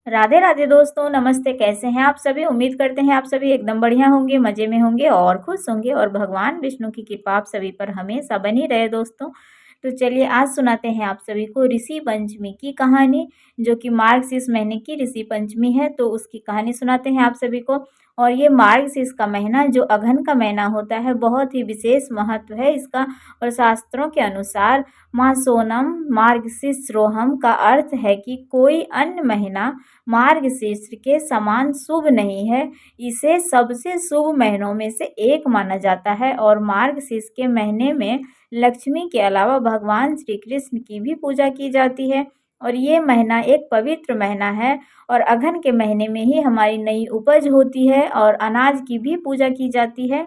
राधे राधे दोस्तों, नमस्ते। कैसे हैं आप सभी? उम्मीद करते हैं आप सभी एकदम बढ़िया होंगे, मज़े में होंगे और खुश होंगे और भगवान विष्णु की कृपा आप सभी पर हमेशा बनी रहे दोस्तों। तो चलिए आज सुनाते हैं आप सभी को ऋषि पंचमी की कहानी, जो कि मार्गशीर्ष महीने की ऋषि पंचमी है। तो उसकी कहानी सुनाते हैं आप सभी को। और ये मार्गशीर्ष का महीना जो अघन का महीना होता है, बहुत ही विशेष महत्व है इसका। और शास्त्रों के अनुसार मासोनम मार्गशीर्षोहम का अर्थ है कि कोई अन्य महीना मार्गशीर्ष के समान शुभ नहीं है। इसे सबसे शुभ महीनों में से एक माना जाता है। और मार्गशीर्ष के महीने में लक्ष्मी के अलावा भगवान श्री कृष्ण की भी पूजा की जाती है। और ये महीना एक पवित्र महीना है। और अघन के महीने में ही हमारी नई उपज होती है और अनाज की भी पूजा की जाती है।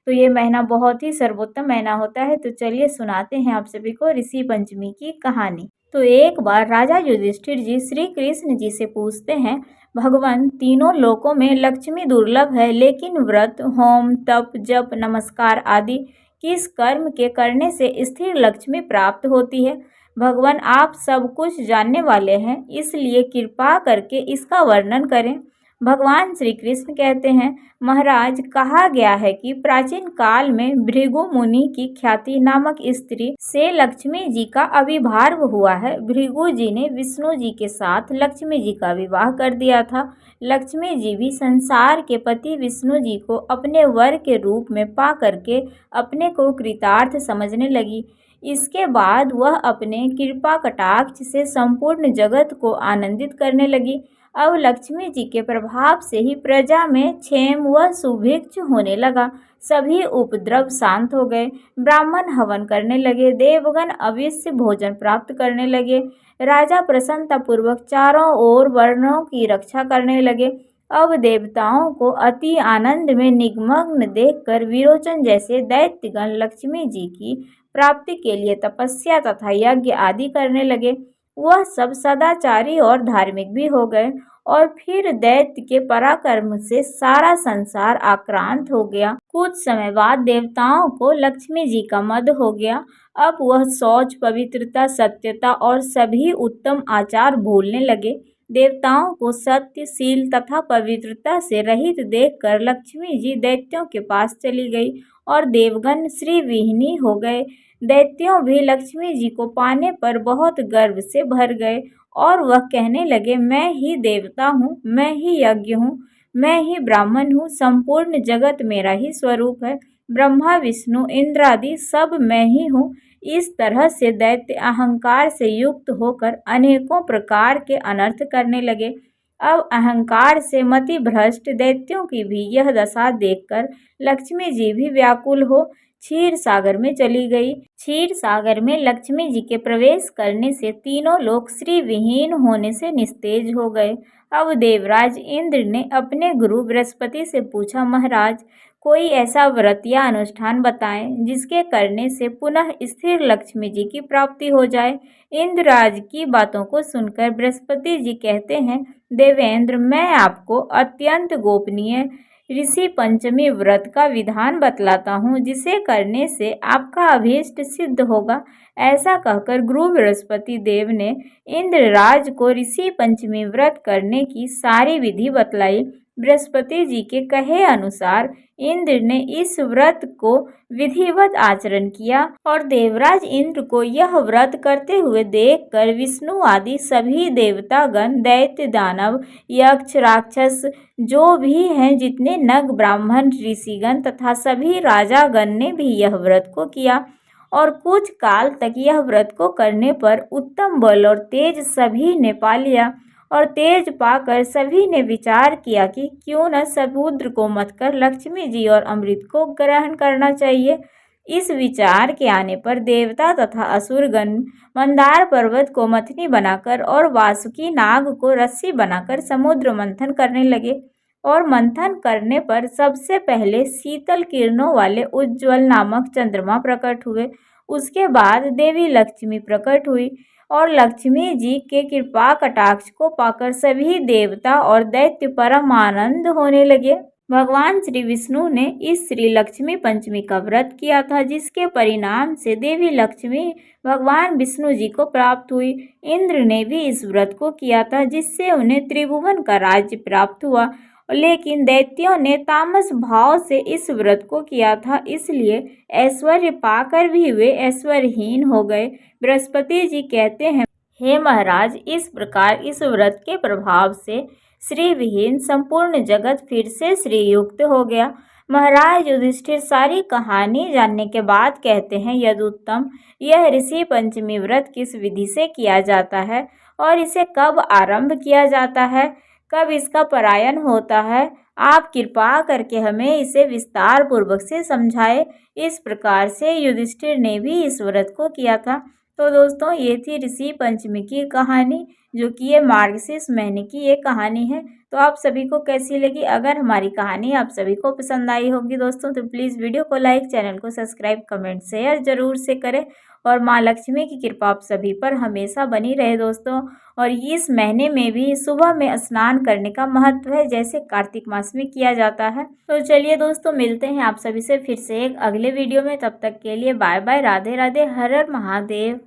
तो ये महीना बहुत ही सर्वोत्तम महीना होता है। तो चलिए सुनाते हैं आप सभी को ऋषि पंचमी की कहानी। तो एक बार राजा युधिष्ठिर जी श्री कृष्ण जी से पूछते हैं, भगवान, तीनों लोकों में लक्ष्मी दुर्लभ है, लेकिन व्रत, होम, तप, जप, नमस्कार आदि किस कर्म के करने से स्थिर लक्ष्मी प्राप्त होती है? भगवान, आप सब कुछ जानने वाले हैं, इसलिए कृपा करके इसका वर्णन करें। भगवान श्री कृष्ण कहते हैं, महाराज, कहा गया है कि प्राचीन काल में भृगु मुनि की ख्याति नामक स्त्री से लक्ष्मी जी का अविर्भाव हुआ है। भृगु जी ने विष्णु जी के साथ लक्ष्मी जी का विवाह कर दिया था। लक्ष्मी जी भी संसार के पति विष्णु जी को अपने वर के रूप में पा करके अपने को कृतार्थ समझने लगी। इसके बाद वह अपने कृपा कटाक्ष से संपूर्ण जगत को आनंदित करने लगी। अब लक्ष्मी जी के प्रभाव से ही प्रजा में क्षेम व सुभिक्ष होने लगा। सभी उपद्रव शांत हो गए। ब्राह्मण हवन करने लगे। देवगण अवश्य भोजन प्राप्त करने लगे। राजा प्रसन्नतापूर्वक चारों ओर वर्णों की रक्षा करने लगे। अब देवताओं को अति आनंद में निमग्न देखकर विरोचन जैसे दैत्यगण लक्ष्मी जी की प्राप्ति के लिए तपस्या तथा यज्ञ आदि करने लगे। वह सब सदाचारी और धार्मिक भी हो गए। और फिर दैत्य के पराक्रम से सारा संसार आक्रांत हो गया। कुछ समय बाद देवताओं को लक्ष्मी जी का मद हो गया। अब वह शौच, पवित्रता, सत्यता और सभी उत्तम आचार भूलने लगे। देवताओं को सत्य, शील तथा पवित्रता से रहित देखकर लक्ष्मी जी दैत्यों के पास चली गई और देवगण श्रीविहीनी हो गए। दैत्यों भी लक्ष्मी जी को पाने पर बहुत गर्व से भर गए और वह कहने लगे, मैं ही देवता हूँ, मैं ही यज्ञ हूँ, मैं ही ब्राह्मण हूँ, संपूर्ण जगत मेरा ही स्वरूप है। ब्रह्मा, विष्णु, इंद्र आदि सब मैं ही हूँ। इस तरह से दैत्य अहंकार से युक्त होकर अनेकों प्रकार के अनर्थ करने लगे। अब अहंकार से मति भ्रष्ट दैत्यों की भी यह दशा देखकर लक्ष्मी जी भी व्याकुल हो क्षीर सागर में चली गई। क्षीर सागर में लक्ष्मी जी के प्रवेश करने से तीनों लोग श्री विहीन होने से निस्तेज हो गए। अब देवराज इंद्र ने अपने गुरु बृहस्पति से पूछा, महाराज, कोई ऐसा व्रत या अनुष्ठान बताएं जिसके करने से पुनः स्थिर लक्ष्मी जी की प्राप्ति हो जाए। इंद्रराज की बातों को सुनकर बृहस्पति जी कहते हैं, देवेंद्र, मैं आपको अत्यंत गोपनीय ऋषि पंचमी व्रत का विधान बतलाता हूँ, जिसे करने से आपका अभीष्ट सिद्ध होगा। ऐसा कहकर गुरु बृहस्पति देव ने इंद्रराज को ऋषि पंचमी व्रत करने की सारी विधि बतलाई। बृहस्पति जी के कहे अनुसार इंद्र ने इस व्रत को विधिवत आचरण किया और देवराज इंद्र को यह व्रत करते हुए देखकर विष्णु आदि सभी देवतागण, दैत्य, दानव, यक्ष, राक्षस जो भी हैं, जितने नग, ब्राह्मण, ऋषिगण तथा सभी राजागण ने भी यह व्रत को किया। और कुछ काल तक यह व्रत को करने पर उत्तम बल और तेज सभी ने पा लिया। और तेज पाकर सभी ने विचार किया कि क्यों न समुद्र को मथकर लक्ष्मी जी और अमृत को ग्रहण करना चाहिए। इस विचार के आने पर देवता तथा असुरगण मंदार पर्वत को मथनी बनाकर और वासुकी नाग को रस्सी बनाकर समुद्र मंथन करने लगे। और मंथन करने पर सबसे पहले शीतल किरणों वाले उज्ज्वल नामक चंद्रमा प्रकट हुए। उसके बाद देवी लक्ष्मी प्रकट हुई और लक्ष्मी जी के कृपा कटाक्ष को पाकर सभी देवता और दैत्य परम आनंद होने लगे। भगवान श्री विष्णु ने इस श्री लक्ष्मी पंचमी का व्रत किया था, जिसके परिणाम से देवी लक्ष्मी भगवान विष्णु जी को प्राप्त हुई। इंद्र ने भी इस व्रत को किया था, जिससे उन्हें त्रिभुवन का राज्य प्राप्त हुआ, लेकिन दैत्यों ने तामस भाव से इस व्रत को किया था, इसलिए ऐश्वर्य पाकर भी वे ऐश्वर्यहीन हो गए। बृहस्पति जी कहते हैं, हे महाराज, इस प्रकार इस व्रत के प्रभाव से श्री विहीन संपूर्ण जगत फिर से श्री युक्त हो गया। महाराज युधिष्ठिर सारी कहानी जानने के बाद कहते हैं, यदुत्तम, यह ऋषि पंचमी व्रत किस विधि से किया जाता है और इसे कब आरंभ किया जाता है, कब इसका परायण होता है, आप कृपा करके हमें इसे विस्तार पूर्वक से समझाए। इस प्रकार से युधिष्ठिर ने भी इस व्रत को किया था। तो दोस्तों, ये थी ऋषि पंचमी की कहानी, जो कि ये मार्गशीर्ष महीने की ये कहानी है। तो आप सभी को कैसी लगी? अगर हमारी कहानी आप सभी को पसंद आई होगी दोस्तों, तो प्लीज़ वीडियो को लाइक, चैनल को सब्सक्राइब, कमेंट, शेयर जरूर से करें। और माँ लक्ष्मी की कृपा आप सभी पर हमेशा बनी रहे दोस्तों। और इस महीने में भी सुबह में स्नान करने का महत्व है, जैसे कार्तिक मास में किया जाता है। तो चलिए दोस्तों, मिलते हैं आप सभी से फिर से एक अगले वीडियो में। तब तक के लिए बाय बाय, राधे राधे, हर हर महादेव।